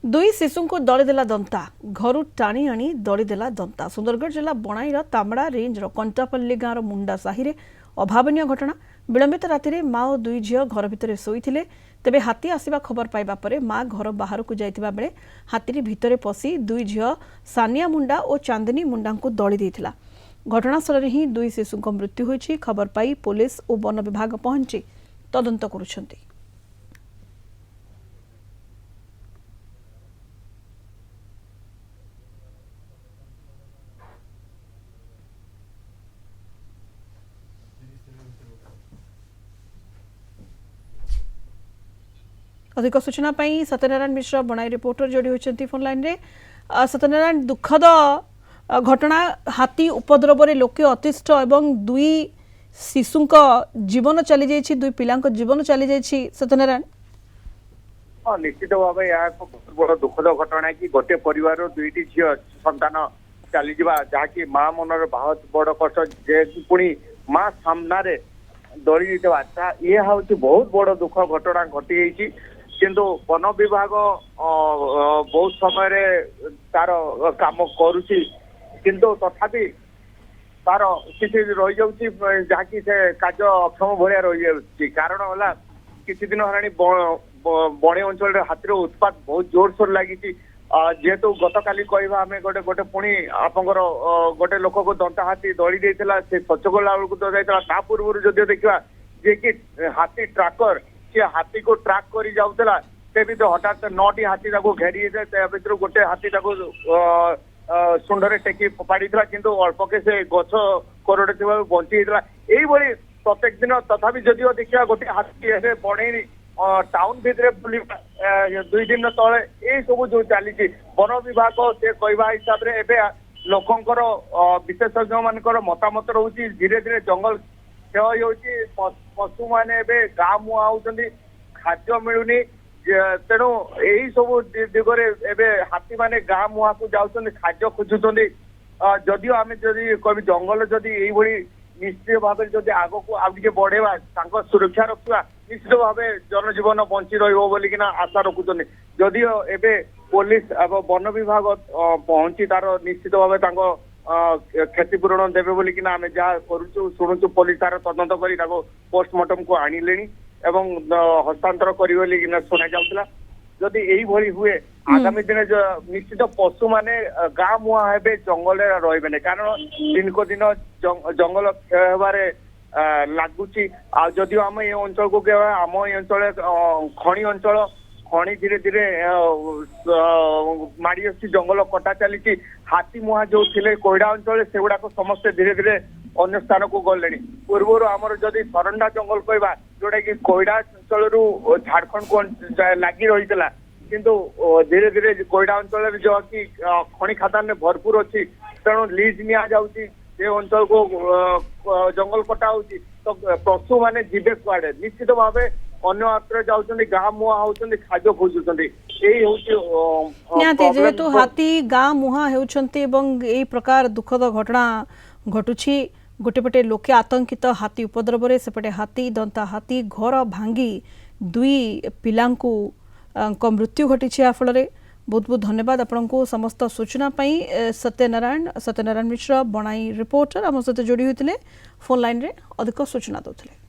दुई शिशु को दलीदेला दंता घर टाणी आनी दलीदेला दंता सुंदरगढ़ जिला बणाईर तामड़ा रेंजर कंटापल्ली गाँव मुंडा साहि में अभावन घटना विलंबित राति माँ और दुई झील घर भितर शोइथिले तेबे हाथी आसिबा खबर पाइबा परे माँ घर बाहर को जाइतिबा बेले हाथी भितर पशि दुई झील सानिया मुंडा और चांदनी मुंडा को दली देइथिला। घटनास्थल ही दुई शिशु मृत्यु होइछि। खबर पाई पुलिस और वन विभाग पहुंची तदंत करुछन्ति। अधिक सूचना पाई सत्यनारायण मिश्र बणाई रिपोर्टर जोड़ी होती फोन लाइन रे। सत्यनारायण, दुखद घटना हाथी उपद्रव लोके अतिष्ठ एवं दुई शिशु जीवन चली जाइए, दुई पिला जीवन चली जाइए। सत्यनारायण, हाँ निश्चित भाव यह बहुत बड़ दुखद घटना कि गोटे परिवार दुईटी झील संतान चली जहाँकि माँ मनर बहुत बड़ कष्ट जे पुणी माँ सामने दली ये हूँ बहुत बड़ दुख घटना घटी किंतु वन विभाग बहुत समय तार काम करुच्ची किंतु तथापि तार किसी रही जाऊँगी जहाँकि से कार्य अक्षम भाया रही कारण है किसी दिन है बणी अंचल हाथीर उत्पात बहुत जोरसोर लगी जेहेतु गत काली कहवा आम गोटे गोटे पुणी आपंकर गोटे लोक को दंता हाथी दली देता से सचगला बेलू दौड़ा पूर्व जदि देखा जे कि हाथी ट्राकर सी हाथी को ट्राक कर जाऊला से भी हठात 9टी हाथी घेरी भर गोटे हाथी शुंडे टेकी फोपाड़ी किंतु अल्प के से गछ कोरडे थी बंची यही प्रत्येक दिन तथा जदिव देखा गोटे हाथी बणई टाउन भितर बुल 2 दिन तले यही सब जो चली वन विभाग से कहवा हिसाब से लोकंर विशेषज्ञ मान मतामत रोचे धीरे धीरे जंगल क्षय हो पशु मैंने गाँ मुआ होती खाद्य मिलूनी तेणु यही सब दिगरे एवं हाथी मैंने गाँ मुआ को जाऊँ खाद्य खोजुंट जदिव आम जदि कह जंगल जदि यही निश्चित भाव जदि आग को आगे बढ़ेवा सुरक्षा रखा निश्चित भाव जनजीवन बंची रहा आशा रखुच्च जदिव एवं पुलिस वन विभाग पहुंची तार निश्चित भाव क्षतिपूरण देवे बोलिकिना आम जहाँ करुचु शुणुचु पुलिस तार तदंत कर पोस्टमार्टम को आणिले एवं हस्तांतर कर शुणा जाऊला जदि यही हुए आगामी दिन निश्चित पशु माने गाँ मुआ हे जंगल रही कारण दिन को दिन जंगल क्षय होबारे लगुच जदि आम ये अंचल को आम ये अंचल खनि अंचल खनि धीरे धीरे माड़ी आसी जंगल कटा चली हाथी मुहा जो थे कोईडा अंचल से गुड़ाक समस्ते धीरे धीरे अन्य स्थान को गले पूर्वर आमर जदि सरंडा जंगल कहवा जोटा कि कोईडा अंचल झारखंड को लगी रही किंतु धीरे धीरे कोईडा अंचल जो कि खनि खादान में भरपूर अच्छी तेणु लीज नि जाऊँगी से अंचल को जंगल कटा हो तो पशु मैंने जीवे कुआड़े निश्चित भाव अन्य आत्रे जाउछन्ति गाँ मुहा होउछन्ति खाद्य खोजुछन्ति एही होउछि जेहेतु हाथी गाँ मुहा हेउछन्ति एवं एही प्रकार दुखद घटना घटुछि गोटे पटे लोके आतंकित हाथी उपद्रव रे सेपटे हाथी दंता हाथी घर भांगी दुई पिलांकु मृत्यु घटी आ फल बहुत बहुत धन्यवाद आपको समस्त सूचना पाई। सत्यनारायण मिश्र बणाई रिपोर्टर आम सहित जोड़ी होते फोन लाइन रे अधिक सूचना दौले।